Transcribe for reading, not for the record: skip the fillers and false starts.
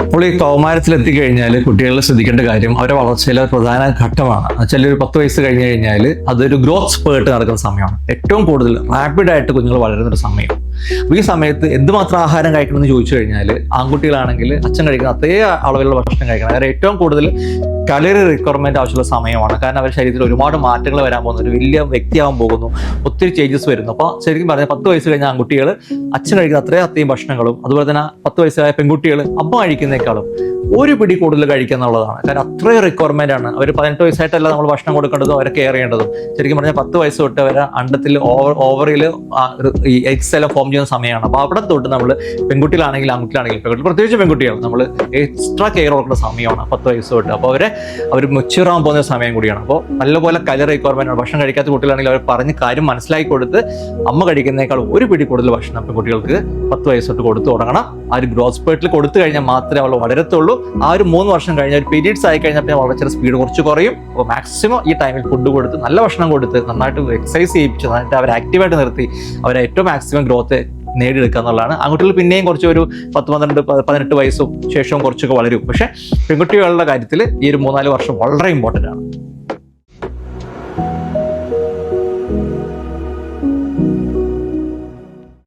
അപ്പോൾ ഈ കൗമാരത്തിലെത്തിക്കഴിഞ്ഞാൽ കുട്ടികൾ ശ്രദ്ധിക്കേണ്ട കാര്യം അവരുടെ വളർച്ചയിലെ പ്രധാന ഘട്ടമാണ്. എന്നുവെച്ചാൽ ഒരു 10 വയസ്സ് കഴിഞ്ഞ് കഴിഞ്ഞാൽ അതൊരു ഗ്രോത്ത് സ്പേർട്ട് നടക്കുന്ന സമയമാണ്. ഏറ്റവും കൂടുതൽ റാപ്പിഡായിട്ട് കുഞ്ഞുങ്ങൾ വളരുന്ന ഒരു സമയം. അപ്പോൾ ഈ സമയത്ത് എന്തുമാത്രം ആഹാരം കഴിക്കണമെന്ന് ചോദിച്ചു കഴിഞ്ഞാൽ ആൺകുട്ടികളാണെങ്കിൽ അച്ഛൻ കഴിക്കുന്ന അതേ അളവിലുള്ള ഭക്ഷണം കഴിക്കണം. കാരണം ഏറ്റവും കൂടുതൽ കലറി റിക്വയർമെന്റ് ആവശ്യമുള്ള സമയമാണ്. കാരണം അവരുടെ ശരീരത്തിൽ ഒരുപാട് മാറ്റങ്ങൾ വരാൻ പോകുന്നു, ഒരു വലിയ വ്യക്തിയാവാൻ പോകുന്നു, ഒത്തിരി ചേഞ്ചസ് വരുന്നു. അപ്പോൾ ശരിക്കും പറഞ്ഞാൽ 10 വയസ്സ് കഴിഞ്ഞ ആൺകുട്ടികൾ അച്ഛൻ കഴിക്കുന്ന അത്രയും ഭക്ഷണങ്ങളും അതുപോലെ തന്നെ 10 വയസ്സായ പെൺകുട്ടികൾ അമ്മ കഴിക്കുന്നേക്കാളും ഒരു പിടി കൂടുതൽ കഴിക്കുക എന്നുള്ളതാണ്. കാരണം അത്രയും റിക്വയർമെന്റ് ആണ്. അവർ 18 വയസ്സായിട്ടല്ല നമ്മൾ ഭക്ഷണം കൊടുക്കേണ്ടതും അവരെ കെയർ ചെയ്യേണ്ടതും. ശരിക്കും പറഞ്ഞാൽ 10 വയസ്സ് തൊട്ട് അവരെ അണ്ടത്തിൽ ഓവറിൽ ഈ എഗ്സ് എല്ലാം ഫോം ചെയ്യുന്ന സമയമാണ്. അപ്പോൾ അവിടെ തൊട്ട് നമ്മൾ പെൺകുട്ടികളാണെങ്കിൽ ആൺകുട്ടികളാണെങ്കിൽ പ്രത്യേകിച്ച് പെൺകുട്ടികൾ നമ്മൾ എക്സ്ട്രാ കെയർ കൊടുക്കുന്ന സമയമാണ് 10 വയസ്സ് തൊട്ട്. അപ്പോൾ അവർ മെച്യൂർ ആകാൻ പോകുന്ന സമയം കൂടിയാണ്. അപ്പോൾ നല്ലപോലെ കലറി റിക്വയർമെന്റ് ആണ്. ഭക്ഷണം കഴിക്കാത്ത കുട്ടികളാണെങ്കിൽ അവർ പറഞ്ഞ് കാര്യം മനസ്സിലാക്കി കൊടുത്ത് അമ്മ കഴിക്കുന്നേക്കാൾ ഒരു പിടി കൂടുതൽ ഭക്ഷണം പെൺകുട്ടികൾക്ക് 10 വയസ്സ് തൊട്ട് കൊടുത്തു തുടങ്ങണം. ആ ഒരു ഗ്രോത്ത് സ്പേർട്ടിൽ കൊടുത്തു കഴിഞ്ഞാൽ മാത്രമേ അവൾ വളരത്തുള്ളൂ. ആ ഒരു 3 വർഷം കഴിഞ്ഞാൽ ഒരു പീരീഡ്സ് ആയി കഴിഞ്ഞാൽ പിന്നെ വളർച്ചയുടെ സ്പീഡ് കുറച്ച് കുറയും. അപ്പോൾ മാക്സിമം ഈ ടൈമിൽ ഫുഡ് കൊടുത്ത് നല്ല ഭക്ഷണം കൊടുത്ത് നന്നായിട്ട് എക്സസൈസ് ചെയ്യിപ്പിച്ച് നന്നായിട്ട് അവരെ ആക്റ്റീവായിട്ട് നിർത്തി അവരെ ഏറ്റവും മാക്സിമം ഗ്രോത്ത് നേടിയെടുക്കുക എന്നുള്ളതാണ്. ആൺകുട്ടികൾ പിന്നെയും കുറച്ച് ഒരു 10, 12, 18 വയസ്സും ശേഷവും കുറച്ചൊക്കെ വളരും. പക്ഷേ പെൺകുട്ടികളുടെ കാര്യത്തിൽ ഈ ഒരു 3-4 വർഷം വളരെ ഇമ്പോർട്ടൻ്റ് ആണ്.